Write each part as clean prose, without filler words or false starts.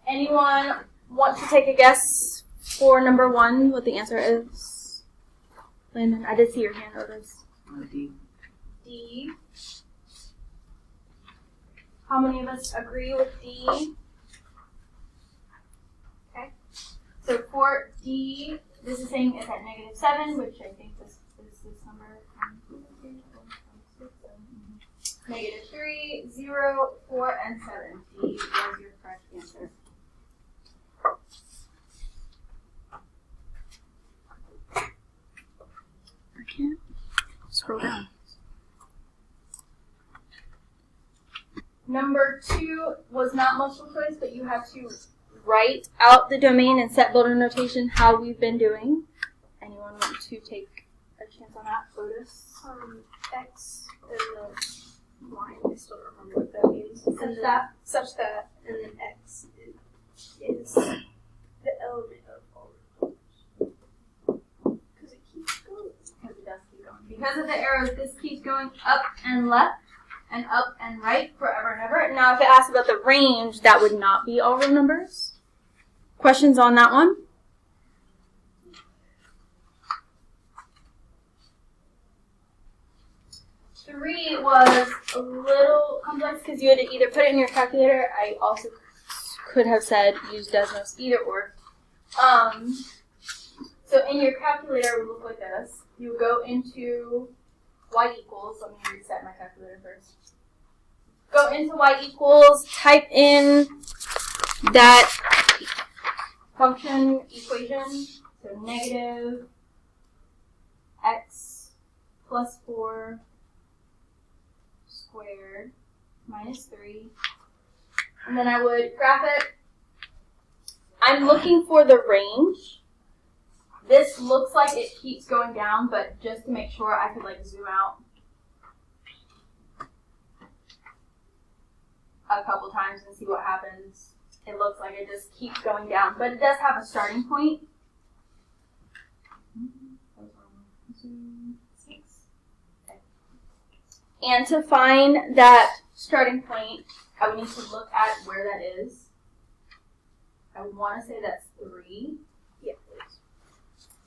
Anyone want to take a guess for number 1, what the answer is? Landon, I did see your hand, Otis. D. D. How many of us agree with D? Okay. So for D, this is saying it's at -7, which I think this is this number. -3, 0, 4, and 7. D is your correct answer. I can't scroll down. Number 2 was not multiple choice, but you have to write out the domain and set builder notation how we've been doing. Anyone want to take a chance on that? Otis? X and the line, I still don't remember what that means. Such that, and then X is the element of all the numbers. Because it keeps going. Because it does keep going. Because of the arrows, this keeps going up and left, and up and right forever and ever. Now, if it asks about the range, that would not be all real numbers. Questions on that one? Three was a little complex because you had to either put it in your calculator. I also could have said use Desmos, either or. So in your calculator, it would look like this. You would go into y equals. Let me reset my calculator first. Go into y equals, type in that function equation. So negative x plus 4 squared minus 3. And then I would graph it. I'm looking for the range. This looks like it keeps going down, but just to make sure I could like zoom out a couple times and see what happens. It looks like it just keeps going down, but it does have a starting point. And to find that starting point, I would need to look at where that is. I want to say that's 3. Yeah, please.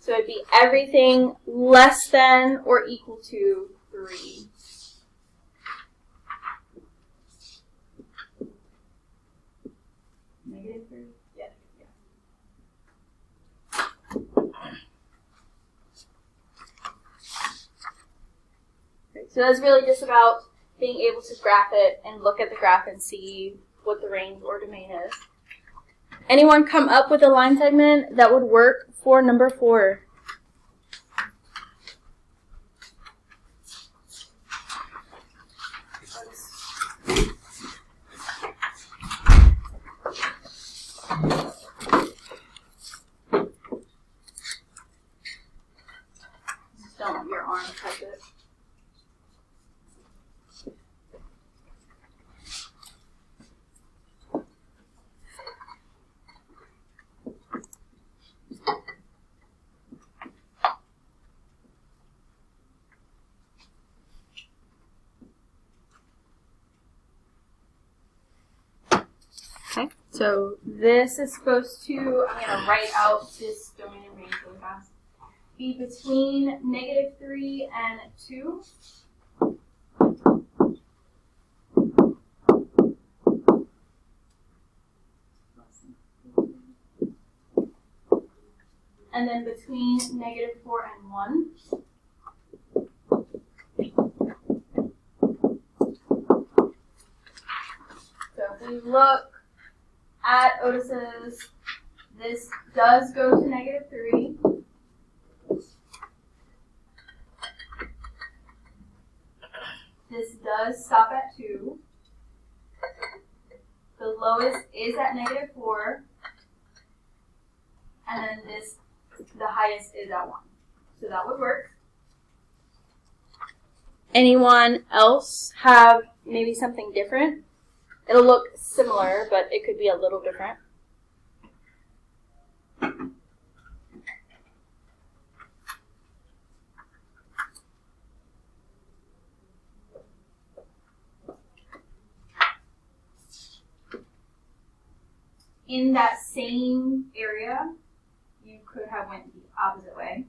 So it'd be everything less than or equal to 3. Negative 3? Yeah. So that's really just about being able to graph it and look at the graph and see what the range or domain is. Anyone come up with a line segment that would work for number 4? Just don't let your arm touch it. Okay, so this is supposed to, I'm going to write out this domain and range really fast, be between -3 and 2. And then between -4 and 1. So if we look at Otis's, this does go to -3. This does stop at 2. The lowest is at -4. And then this, the highest is at 1. So that would work. Anyone else have maybe something different? It'll look similar, but it could be a little different. in that same area, you could have went the opposite way.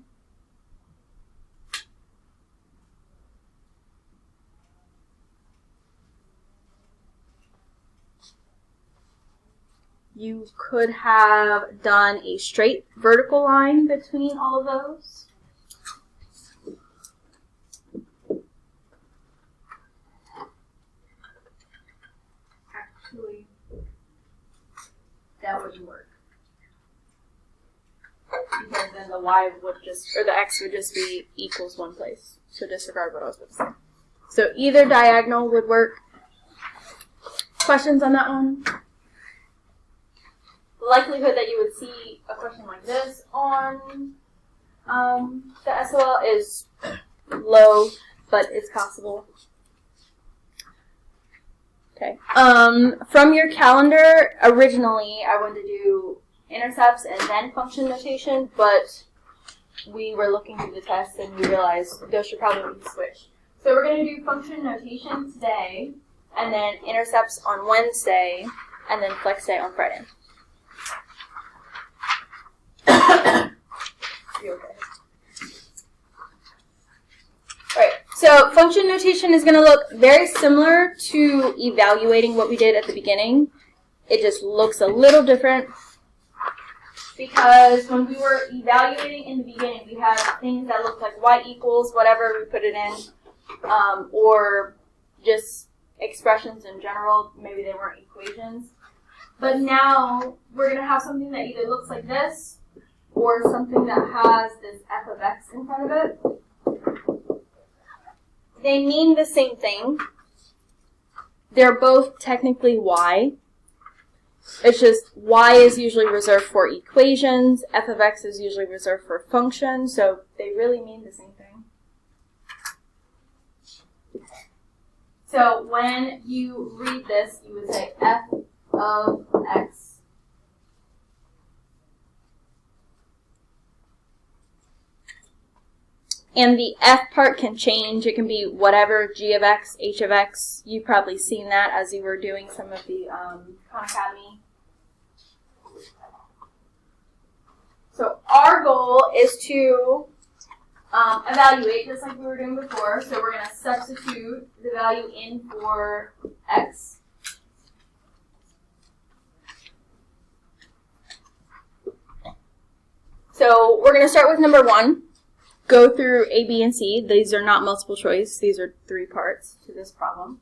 You could have done a straight vertical line between all of those. Actually, that wouldn't work. Because then the y would just, or the x would just be equals one place. So disregard what I was going to say. So either diagonal would work. Questions on that one? The likelihood that you would see a question like this on the SOL is low, but it's possible. Okay. From your calendar, originally I wanted to do intercepts and then function notation, but we were looking through the test and we realized those should probably be switched. So we're going to do function notation today, and then intercepts on Wednesday, and then flex day on Friday. You okay? Alright, so function notation is going to look very similar to evaluating what we did at the beginning. It just looks a little different because when we were evaluating in the beginning, we had things that looked like y equals whatever we put it in, or just expressions in general. Maybe they weren't equations. But now we're going to have something that either looks like this or something that has this f of x in front of it. They mean the same thing. They're both technically y. It's just y is usually reserved for equations, f of x is usually reserved for functions, so they really mean the same thing. So when you read this, you would say f of x. And the f part can change. It can be whatever, g of x, h of x. You've probably seen that as you were doing some of the Khan Academy. So our goal is to evaluate, just like we were doing before. So we're going to substitute the value in for x. So we're going to start with number 1. Go through A, B, and C. These are not multiple choice. These are 3 parts to this problem.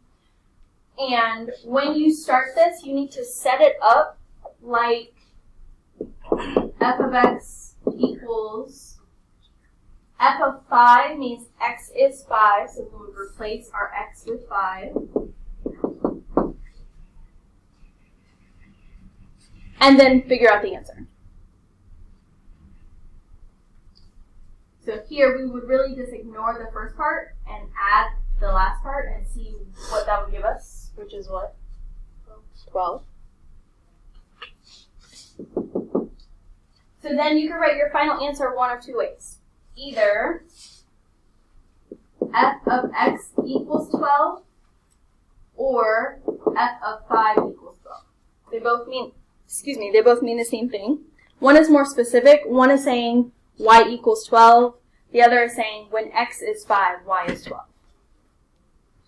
And when you start this, you need to set it up like f of x equals, f of 5 means x is 5, so we would replace our x with 5. And then figure out the answer. So here we would really just ignore the first part and add the last part and see what that would give us, which is what? 12. So then you can write your final answer one of 2 ways. Either f of x equals 12 or f of 5 equals 12. They both mean the same thing. One is more specific. One is saying y equals 12. The other is saying when x is 5, y is 12.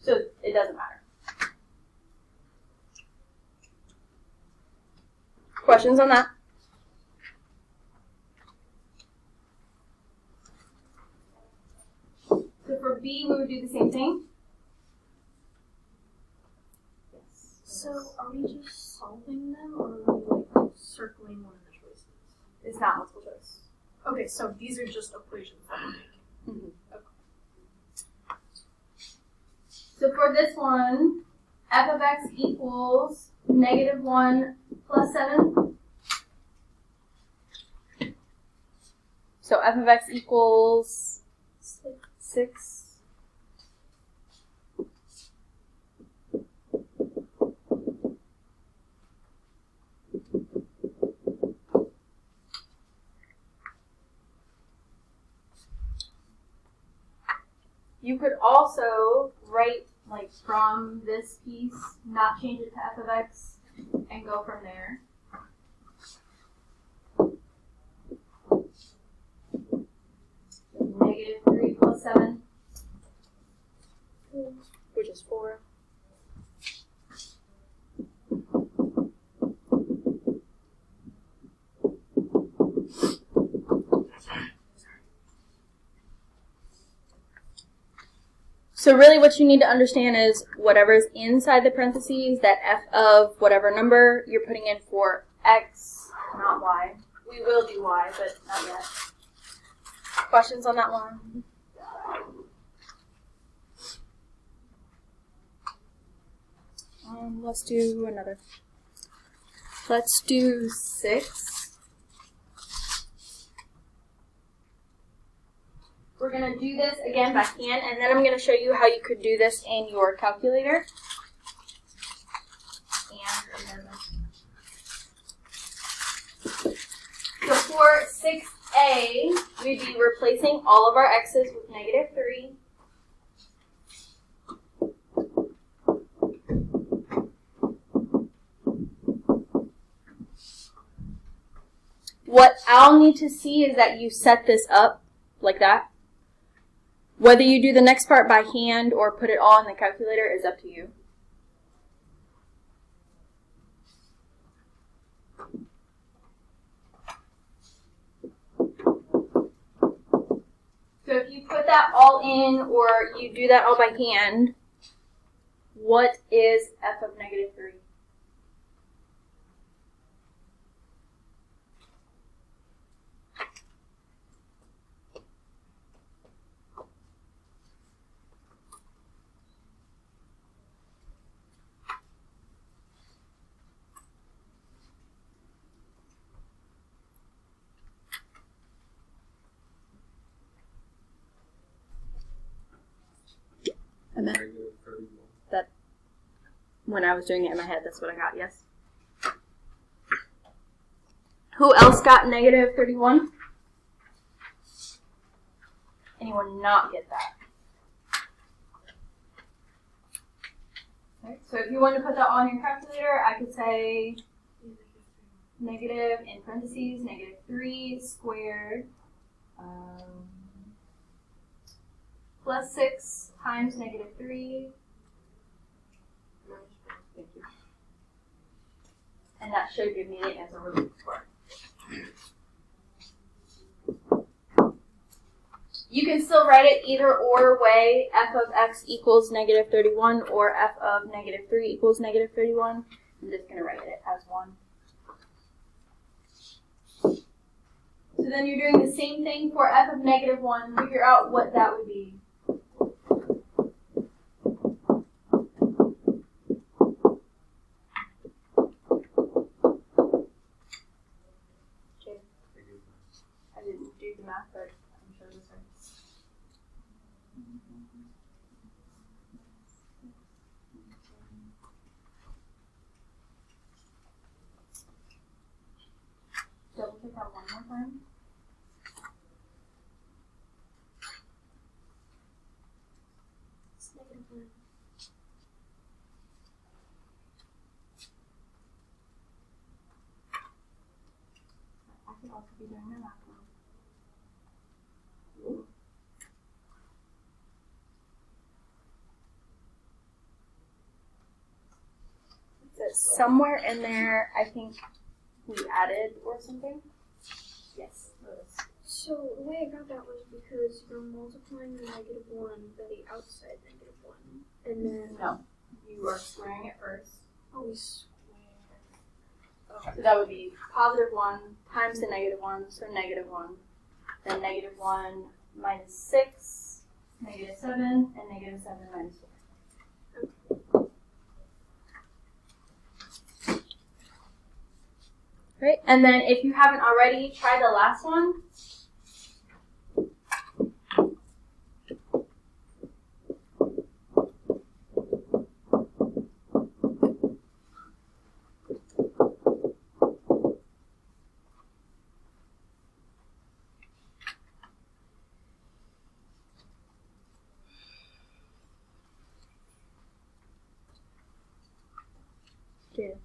So it doesn't matter. Questions on that? So for B, we would do the same thing. Yes. So are we just solving them, or are we like circling one of the choices? It's not multiple choice. Okay, so these are just equations that we're making. Mm-hmm. Okay. So for this one, f of x equals -1 plus 7. So f of x equals 6. You could also write, like, from this piece, not change it to f of x, and go from there. 7? Which is 4. So really what you need to understand is whatever's inside the parentheses, that f of whatever number you're putting in for x, not y. We will do y, but not yet. Questions on that one? Let's do another. Let's do 6. We're going to do this again by hand, and then I'm going to show you how you could do this in your calculator. So for 6a, we'd be replacing all of our x's with -3. What I'll need to see is that you set this up like that. Whether you do the next part by hand or put it all in the calculator is up to you. So if you put that all in or you do that all by hand, what is f of -3? And then that when I was doing it in my head, that's what I got, yes. Who else got -31? Anyone not get that? Okay, so if you want to put that on your calculator, I could say negative in parentheses, -3 squared plus 6 times -3. Thank you. And that should give me the answer we're looking for. You can still write it either or way, f of x equals -31 or f of -3 equals -31. I'm just going to write it as 1. So then you're doing the same thing for f of -1. Figure out what that would be. I didn't do the math, but I'm sure this right. Double check that one more time. It's -1. I could also be doing the math wrong. So somewhere in there, I think we added or something. Yes. So the way I got that was because you're multiplying the -1 by the outside -1, and then No, you are squaring it first. oh, we square. So that would be +1 times the -1, so -1. Then -1 minus 6, -7, and -7 minus 4. Right, and then if you haven't already, try the last one. Jada.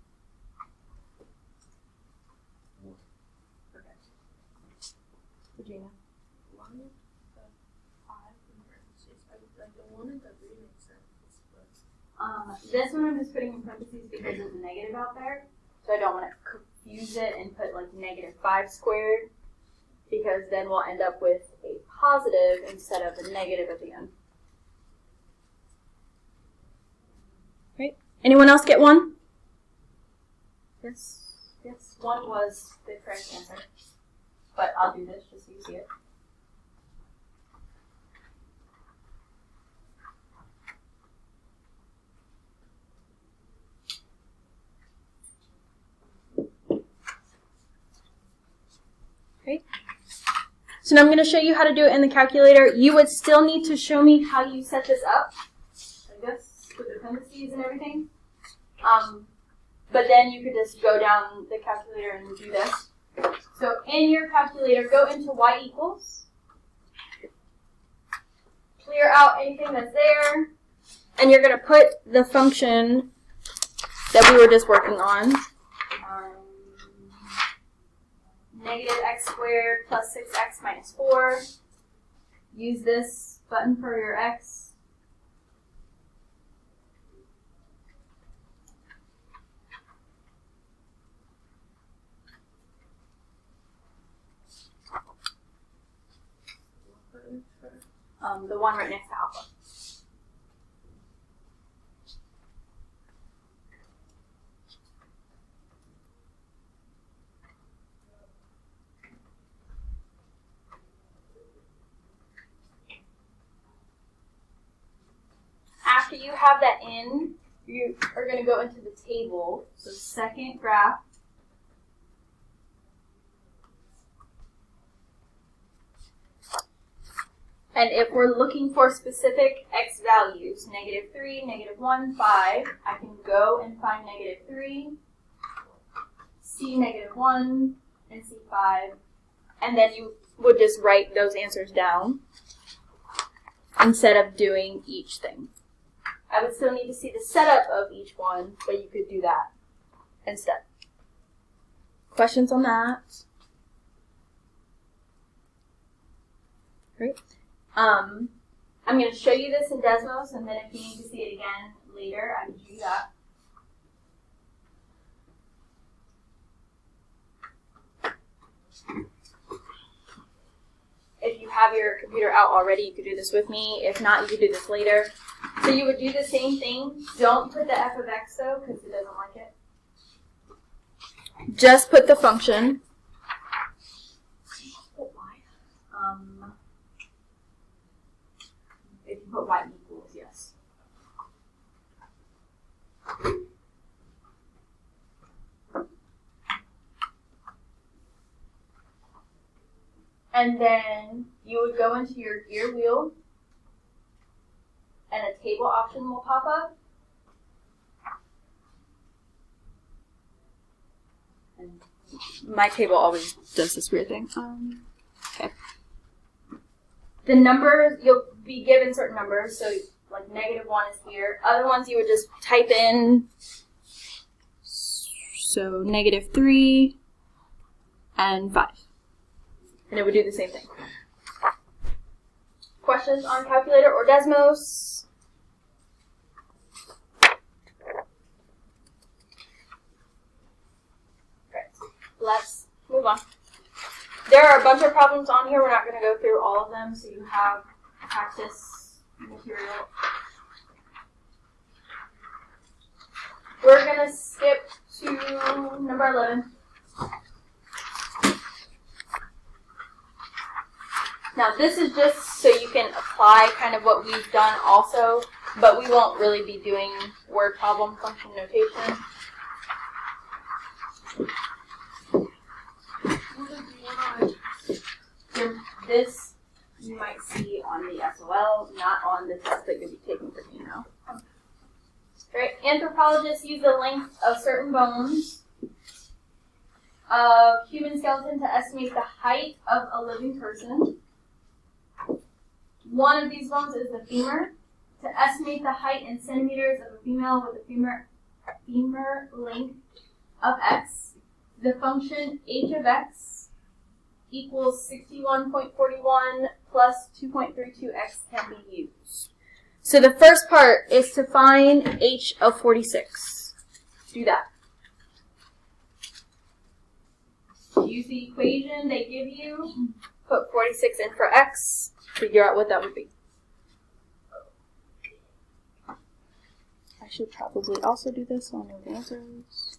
Okay. Regina. 1 of 5 and Like the 1 and the 3 makes sense, but This one I'm just putting in parentheses because there's a negative out there. So I don't want to confuse it and put like -5 squared, because then we'll end up with a positive instead of a negative at the end. Right? Anyone else get 1? Yes. Yes, 1 was the correct answer. But I'll do this just so you see it. Okay. So now I'm going to show you how to do it in the calculator. You would still need to show me how you set this up, I guess, with the parentheses and everything. But then you could just go down the calculator and do this. So in your calculator, go into y equals. Clear out anything that's there. And you're going to put the function that we were just working on. -x squared plus 6x minus 4. Use this button for your x. The one right next to alpha. After you have that in, you are going to go into the table. So second graph. And if we're looking for specific x values, -3, -1, 5, I can go and find -3, see -1, and see 5. And then you would just write those answers down instead of doing each thing. I would still need to see the setup of each one, but you could do that instead. Questions on that? Great. I'm going to show you this in Desmos, and then if you need to see it again later, I can do that. If you have your computer out already, you could do this with me. If not, you could do this later. So you would do the same thing. Don't put the f of x, though, because it doesn't like it. Just put the function. If you put y equals, yes. And then you would go into your gear wheel, and a table option will pop up. And my table always does this weird thing. Okay. The numbers, you'll be given certain numbers, so like -1 is here. Other ones you would just type in, so -3 and 5. And it would do the same thing. Questions on calculator or Desmos? Great. Let's move on. There are a bunch of problems on here. We're not going to go through all of them, so you have practice material. We're going to skip to number 11. Now, this is just so you can apply kind of what we've done also, but we won't really be doing word problem function notation. This you might see on the SOL, not on the test that you'll be taking for me now. Right. Anthropologists use the length of certain bones of human skeleton to estimate the height of a living person. One of these bones is the femur. To estimate the height in centimeters of a female with a femur length of x, the function h of x equals 61.41 plus 2.32x can be used. So the first part is to find h of 46. Do that. Use the equation they give you, put 46 in for x, figure out what that would be. I should probably also do this on the answers.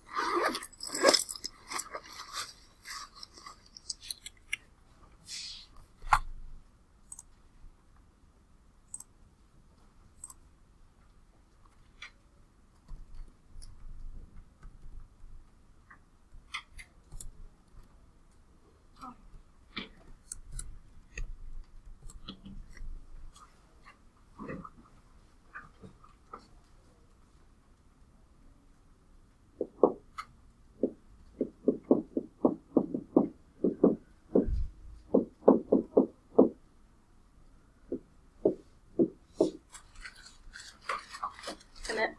Commit.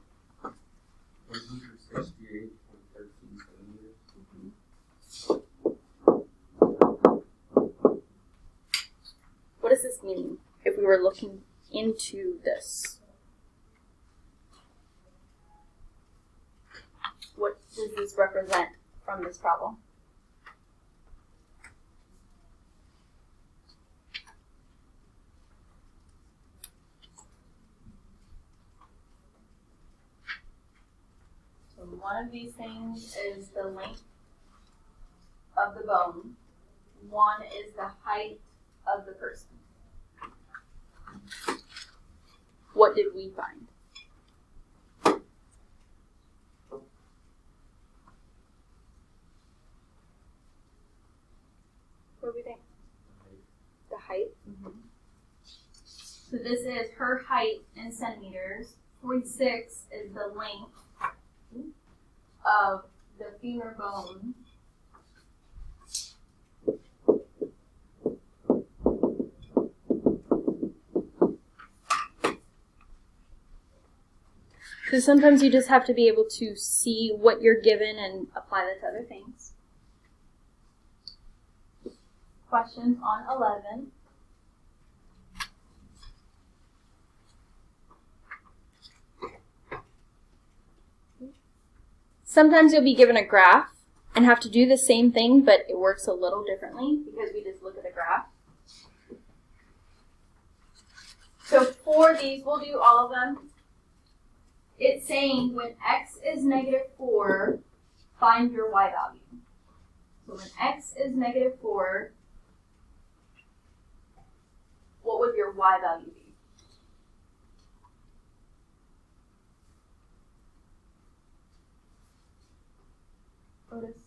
168.13 centimeters. What does this mean if we were looking into this? What does this represent from this problem? So one of these things is the length of the bone. One is the height of the person. What did we find? What do we think? The height. Mm-hmm. So this is her height in centimeters. 46 is the length of the femur bone. So sometimes you just have to be able to see what you're given and apply that to other things. Questions on 11. Sometimes you'll be given a graph and have to do the same thing, but it works a little differently because we just look at the graph. So for these, we'll do all of them. It's saying when x is -4, find your y value. So when x is -4, what would your y value be? Otis?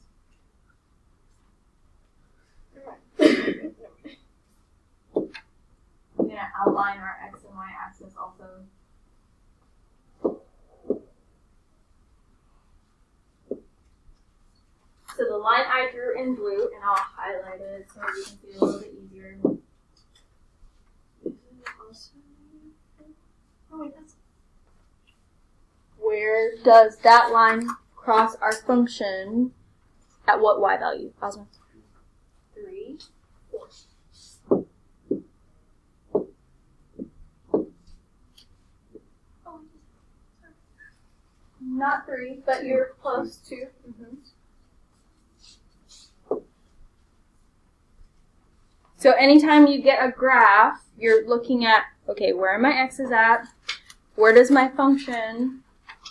I'm going to outline our x and y axis also. So the line I drew in blue, and I'll highlight it so you can see it a little bit easier. Oh wait, that's Where does that line cross our function at what y value? Osmo? 3. Not 3, but you're close to. Mm-hmm. So anytime you get a graph, you're looking at, okay, where are my x's at? Where does my function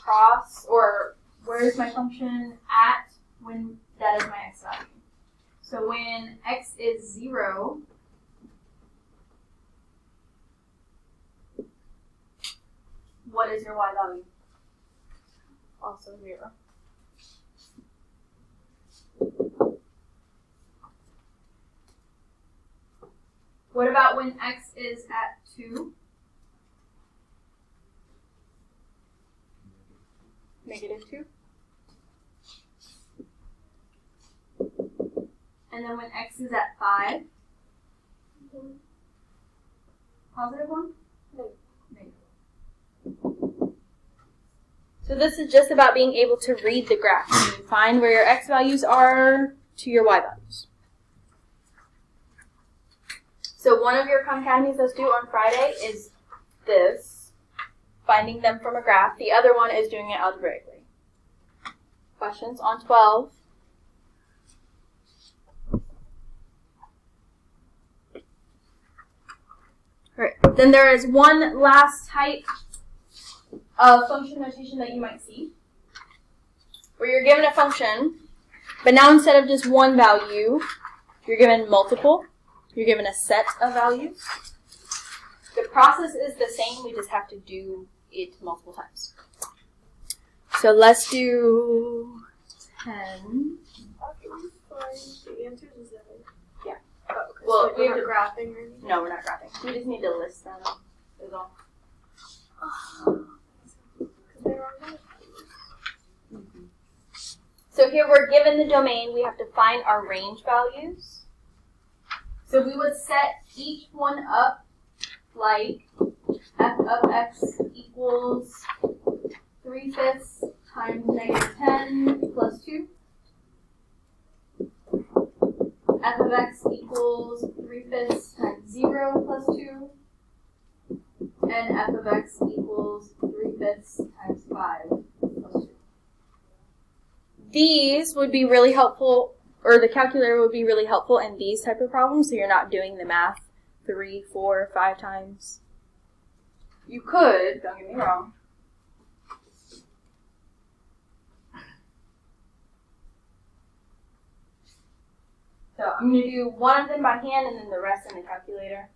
cross, or where is my function at when that is my x value? So when x is 0, what is your y value? Also 0. What about when x is at 2? -2. And then when x is at 5? +1? Negative. So this is just about being able to read the graph. You find where your x values are to your y values. So one of your Khan Academies that's due on Friday is this. finding them from a graph. The other one is doing it algebraically. Questions on 12? Alright, then there is one last type of function notation that you might see, where you're given a function, but now instead of just one value, you're given multiple. You're given a set of values. The process is the same, we just have to do it multiple times. So let's do 10. After we find the answers, is that it? Yeah. Oh, okay. Well, So we we're have not graphing or anything? No, we're not graphing. We just need to list them, is all. There are no So here we're given the domain, we have to find our range values. So we would set each one up like f of x equals 3/5 times -10 plus 2. F of x equals 3/5 times 0 plus 2. And f of x equals 3/5 times 5 plus 2. These would be really helpful, or the calculator would be really helpful in these type of problems, so you're not doing the math 3, 4, 5 times. You could, don't get me wrong. So I'm going to do one of them by hand and then the rest in the calculator.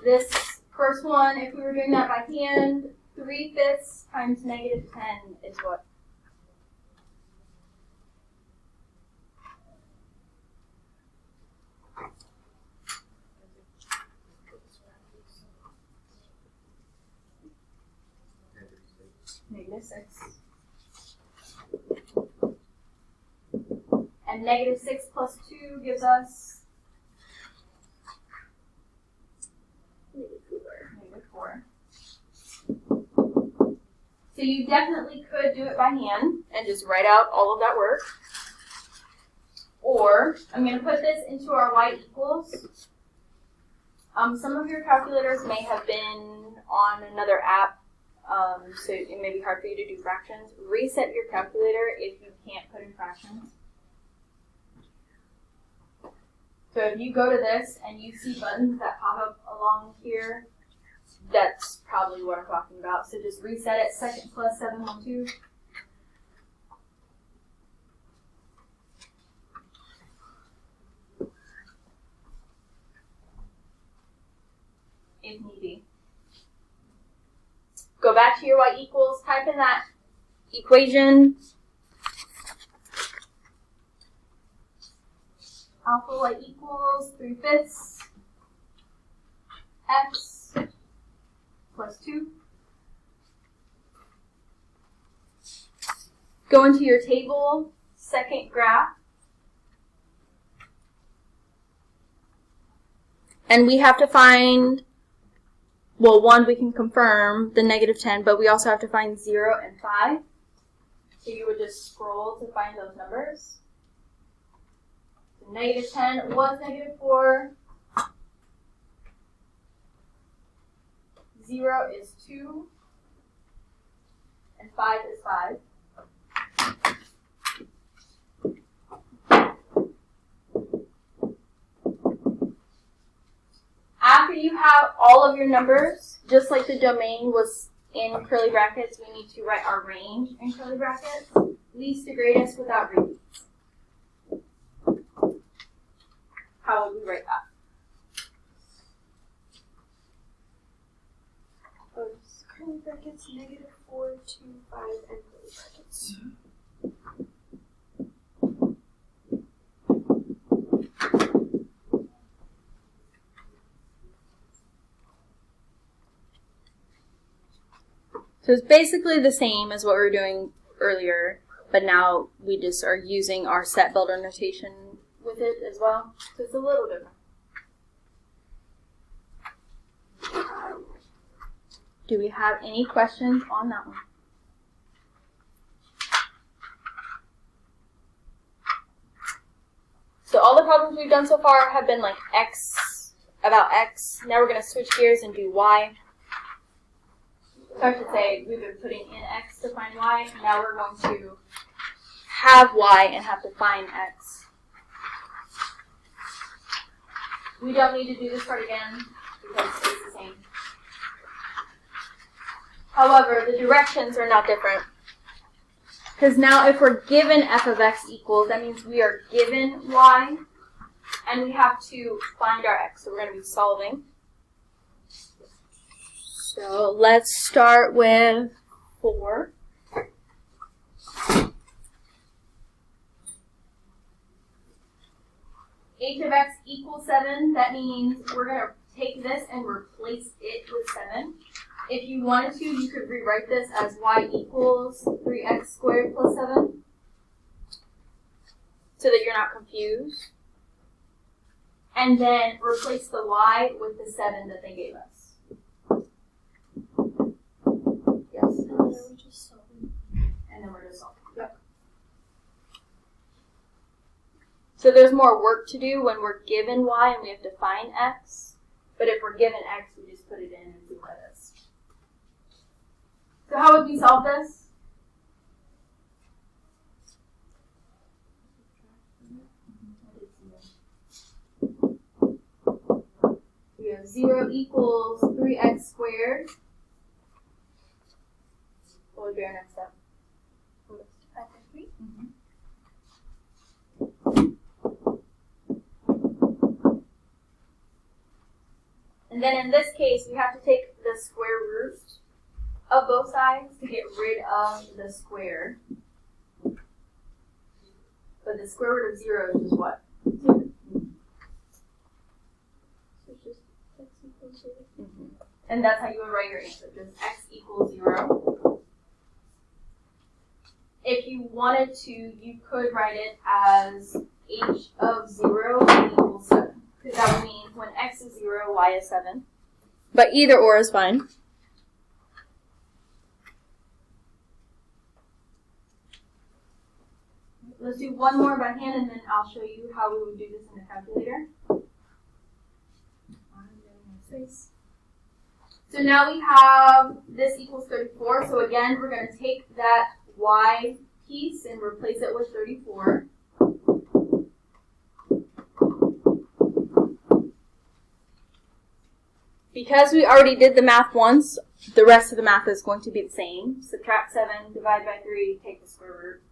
This first one, if we were doing that by hand, 3/5 times -10 is what? -6. And -6 plus 2 gives us -4. So you definitely could do it by hand and just write out all of that work. Or I'm going to put this into our y equals. Some of your calculators may have been on another app, so it may be hard for you to do fractions. Reset your calculator if you can't put in fractions. So if you go to this and you see buttons that pop up along here, that's probably what I'm talking about. So just reset it, 2nd plus 712. If need be. Go back to your y equals, type in that equation. Alpha y equals 3/5 x plus 2. Go into your table, second graph. And we have to find, well, 1 we can confirm, the -10, but we also have to find 0 and 5. So you would just scroll to find those numbers. So -10 was -4. 0 is 2. And 5 is 5. After you have all of your numbers, just like the domain was in curly brackets, we need to write our range in curly brackets, least to greatest without repeats. How would we write that? Oh, it's curly brackets, -4, 2, 5, and curly brackets. So it's basically the same as what we were doing earlier, but now we just are using our set builder notation with it as well. So it's a little different. Do we have any questions on that one? So all the problems we've done so far have been like x, a about x. Now we're going to switch gears and do y. So I should say we've been putting in x to find y. Now we're going to have y and have to find x. We don't need to do this part again because it's the same. However, the directions are not different. Because now if we're given f of x equals, that means we are given y, and we have to find our x. So we're going to be solving. So let's start with 4. H of x equals 7. That means we're going to take this and replace it with 7. If you wanted to, you could rewrite this as y equals 3x squared plus 7 so that you're not confused. And then replace the y with the 7 that they gave us. Yes. And then we're just solving. And then we're just solving. Yep. So there's more work to do when we're given y and we have to find x. But if we're given x, we just put it in and see what it is. So how would we solve this? We have 0 equals 3x squared. What would be our next step? Divide by 3. And then in this case, we have to take the square root of both sides to get rid of the square. But the square root of 0 is just what? 0. So it's just x equals 0. And that's how you would write your answer, just x equals 0. If you wanted to, you could write it as h of 0 equals 7. Because that would mean when x is 0, y is 7. But either or is fine. Let's do one more by hand and then I'll show you how we would do this in the calculator. So now we have this equals 34. So again, we're going to take that y piece and replace it with 34. Because we already did the math once, the rest of the math is going to be the same. Subtract 7, divide by 3, take the square root.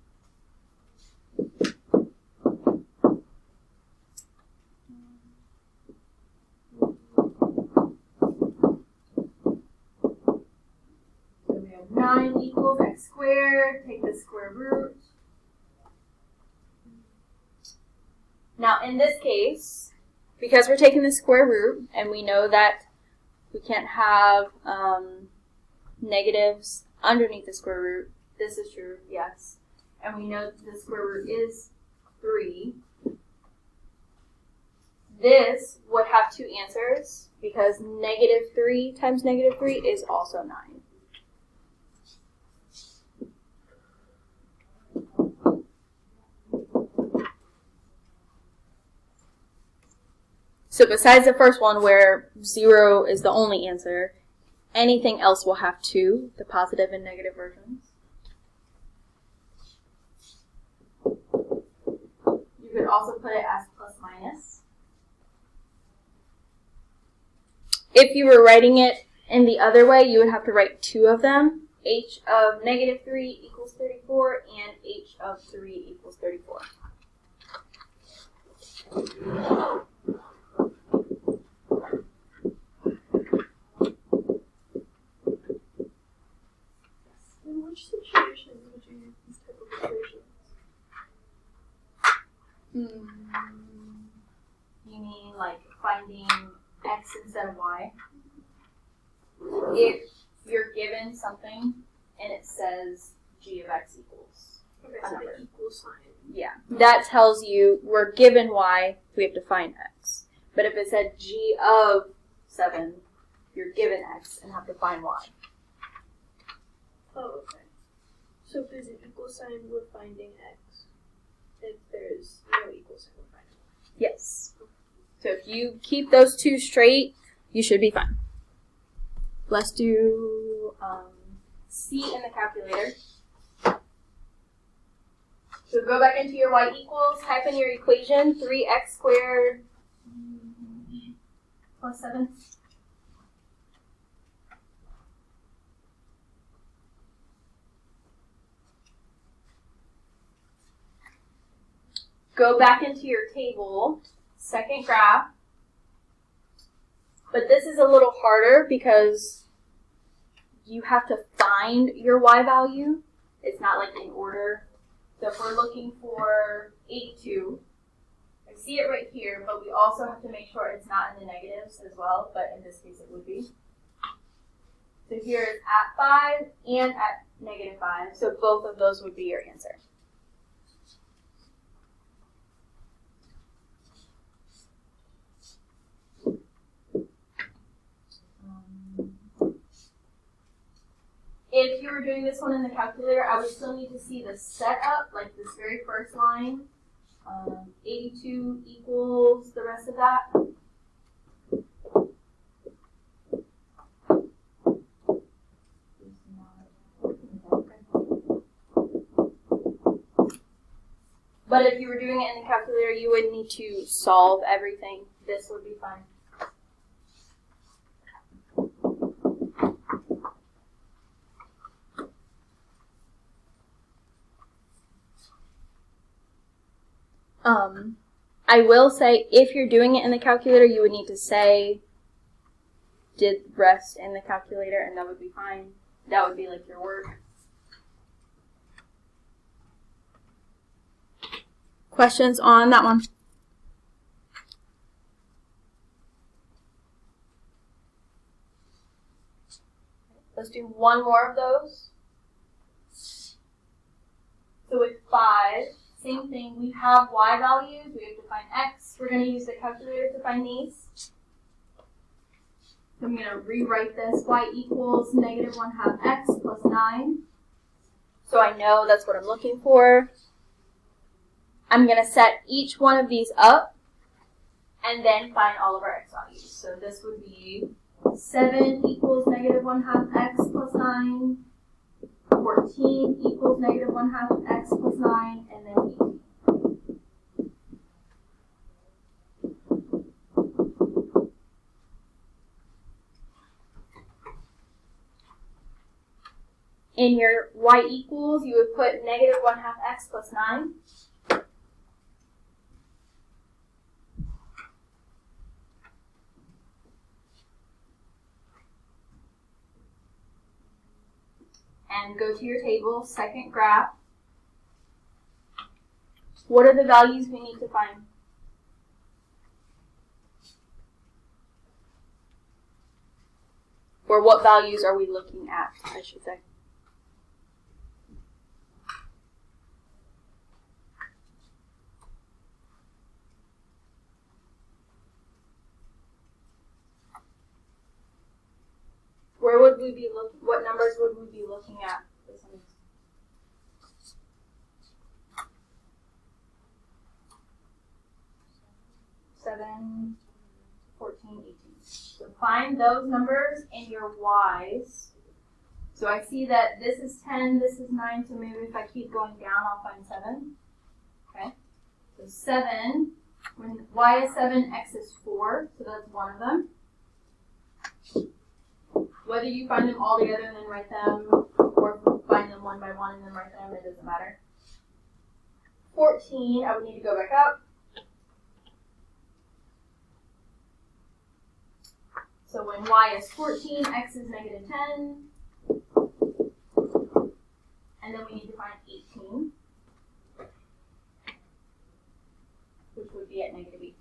So we have 9 equals x squared, take the square root. Now in this case, because we're taking the square root, and we know that we can't have negatives underneath the square root. This is true, yes. And we know that the square root is 3. This would have 2 answers because negative 3 times negative 3 is also 9. So besides the first one where 0 is the only answer, anything else will have 2, the positive and negative versions. You could also put it as plus minus. If you were writing it in the other way, you would have to write 2 of them. H of negative 3 equals 34 and H of 3 equals 34. In which situations would you use these type of equations? You mean like finding x instead of y? If you're given something and it says g of x equals Okay, a so number. the equal sign. Yeah, that tells you we're given y, we have to find x. But if it said g of 7, you're given x and have to find y. Oh, okay. So if there's an equal sign, we're finding x. If there's no equal sign, we're finding y. Yes. So if you keep those two straight, you should be fine. Let's do C in the calculator. So go back into your y equals, type in your equation, 3x squared plus 7. Go back into your table, second graph. But this is a little harder because you have to find your y value. It's not like in order. So if we're looking for 82, I see it right here, but we also have to make sure it's not in the negatives as well, but in this case it would be. So here it's at 5 and at -5, so both of those would be your answer. If you were doing this one in the calculator, I would still need to see the setup, like this very first line. 82 equals the rest of that. But if you were doing it in the calculator, you would need to solve everything. This would be fine. I will say, if you're doing it in the calculator, you would need to say, did rest in the calculator, and that would be fine. That would be like your work. Questions on that one? Let's do one more of those. So with 5, same thing, we have y values, we have to find x. We're going to use the calculator to find these. So I'm going to rewrite this, y equals -1/2 x plus 9. So I know that's what I'm looking for. I'm going to set each one of these up and then find all of our x values. So this would be 7 equals -1/2 x plus 9. 14 equals -1/2 x plus 9, and then 18. In your y equals, you would put -1/2 x plus 9. And go to your table, second graph. What are the values we need to find? Or what values are we looking at, I should say? Where would we be looking? What numbers would we be looking at? 7, 14, 18. So find those numbers in your y's. So I see that this is 10, this is 9, so maybe if I keep going down, I'll find 7. Okay. So 7, when y is 7, x is 4, so that's one of them. Whether you find them all together and then write them, or find them one by one and then write them, it doesn't matter. 14, I would need to go back up. So when y is 14, x is -10. And then we need to find 18, which would be at -18.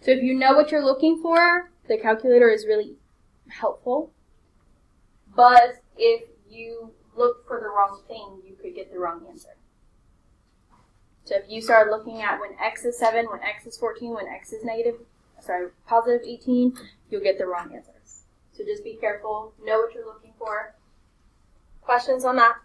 So if you know what you're looking for, the calculator is really helpful. But if you look for the wrong thing, you could get the wrong answer. So if you start looking at when x is 7, when x is 14, when x is positive 18, you'll get the wrong answers. So just be careful, know what you're looking for, Questions on that?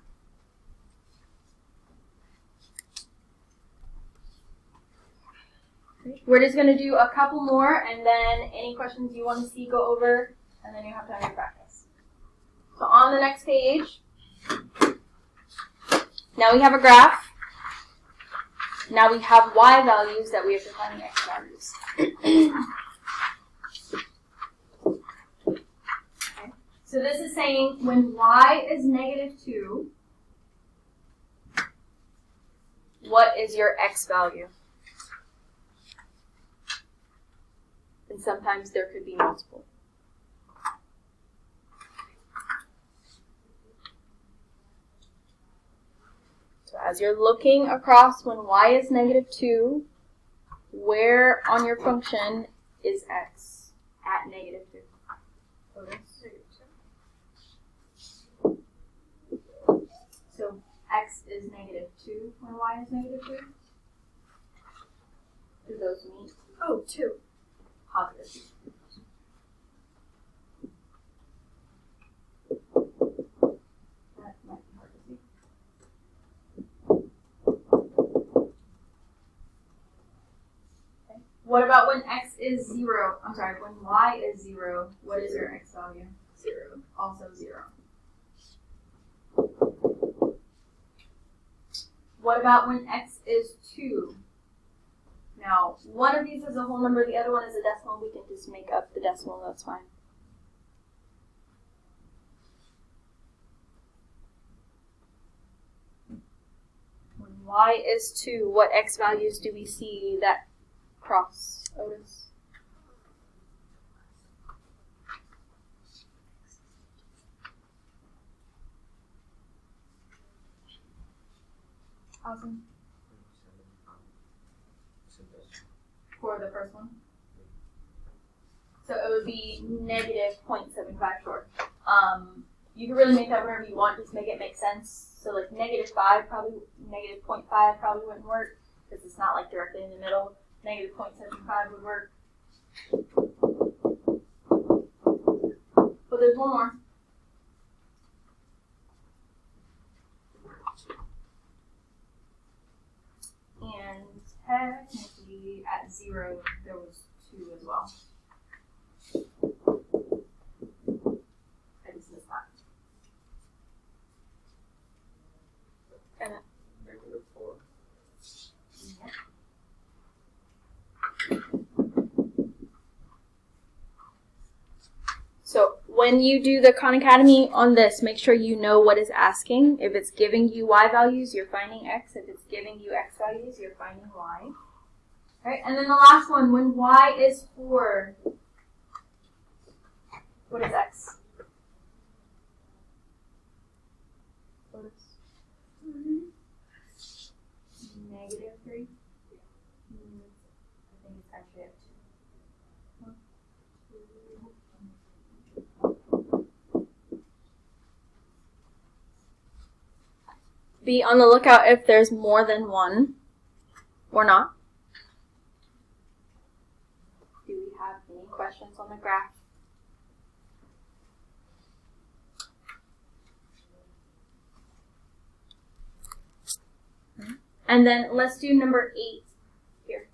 We're just going to do a couple more, and then any questions you want to see, go over, and then you have time to practice. So on the next page, now we have a graph. Now we have y values that we have to find the x values. Okay. So this is saying when y is -2, what is your x value? And sometimes there could be multiple. So as you're looking across when y is -2, where on your function is x at -2? So x is -2 when y is -2? Do those meet? Oh, 2. Positive. That might be hard to see. Okay. What about when x is 0? I'm sorry, when y is 0, what is your x value? 0. Also 0. What about when x is 2? Now, one of these is a whole number, the other one is a decimal. We can just make up the decimal, that's fine. When y is 2, what x values do we see that cross, Otis? Awesome. For the first one. So it would be -0.75 short. You can really make that whatever you want, just make it make sense. So like -5 probably, -0.5 probably wouldn't work because it's not like directly in the middle. -0.75 would work. But there's one more. And technically at 0 there was 2 as well. I just missed that. And -4. yeah. So when you do the Khan Academy on this, make sure you know what it's asking. If it's giving you y values, you're finding x. If it's giving you x values, you're finding y. All right, and then the last one, when y is 4, what is x? What is -3? I think it's actually at 2. Be on the lookout if there's more than one or not. Do we have any questions on the graph? And then let's do number 8 here.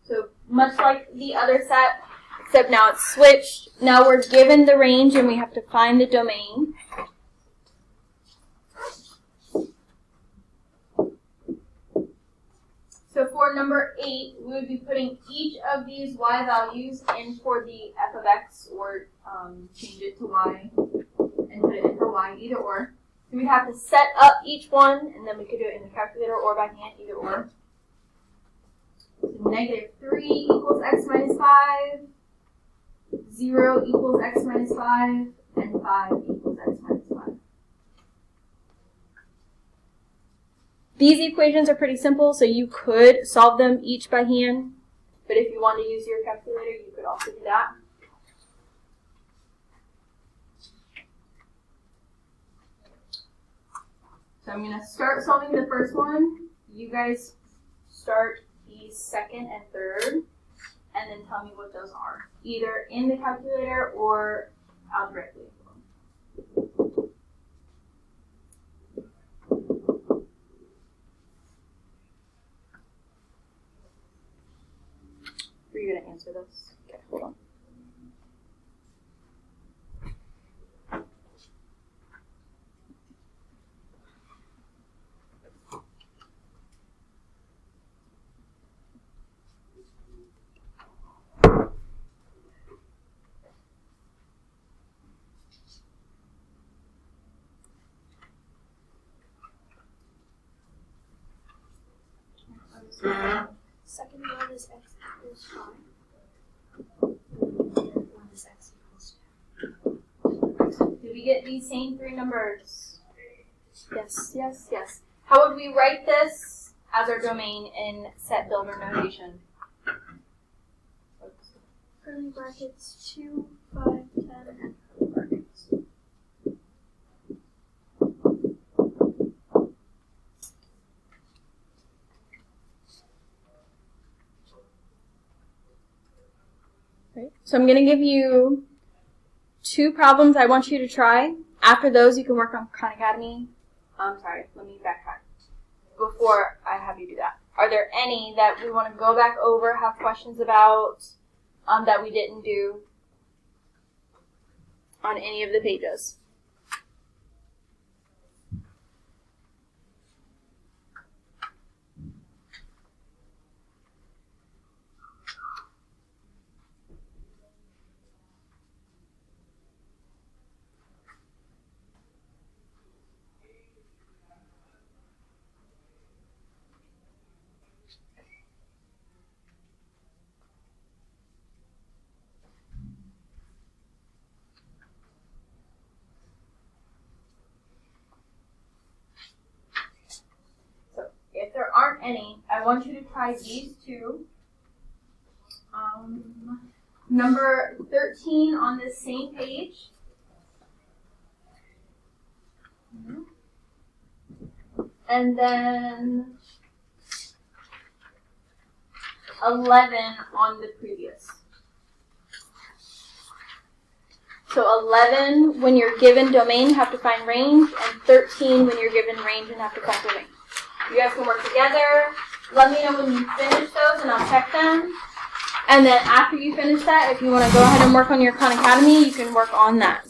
So much like the other set, except now it's switched. Now we're given the range and we have to find the domain. So for number 8, we would be putting each of these y values in for the f of x, or change it to y and put it in for y, either or. So we'd have to set up each one, and then we could do it in the calculator or by hand, either or. So -3 equals x minus 5, 0 equals x minus 5, and 5 equals x minus 5. These equations are pretty simple, so you could solve them each by hand, but if you want to use your calculator, you could also do that. So I'm going to start solving the first one. You guys start the second and third, and then tell me what those are, either in the calculator or algebraically. you're going to answer this. Okay, hold on. Second one is x equals 5. One is x equals 2. Did we get these same three numbers? Yes, yes, yes. How would we write this as our domain in set builder notation? Curly brackets 2, 5, 10, and curly brackets. Right. So I'm going to give you 2 problems I want you to try. After those, you can work on Khan Academy. Sorry, let me backtrack. Before I have you do that, are there any that we want to go back over, have questions about, that we didn't do on any of the pages? If there aren't any, I want you to try these 2. Number 13 on this same page. And then 11 on the previous. So 11, when you're given domain, you have to find range, and 13, when you're given range and have to find domain. You guys can work together. Let me know when you finish those, and I'll check them. And then after you finish that, if you want to go ahead and work on your Khan Academy, you can work on that.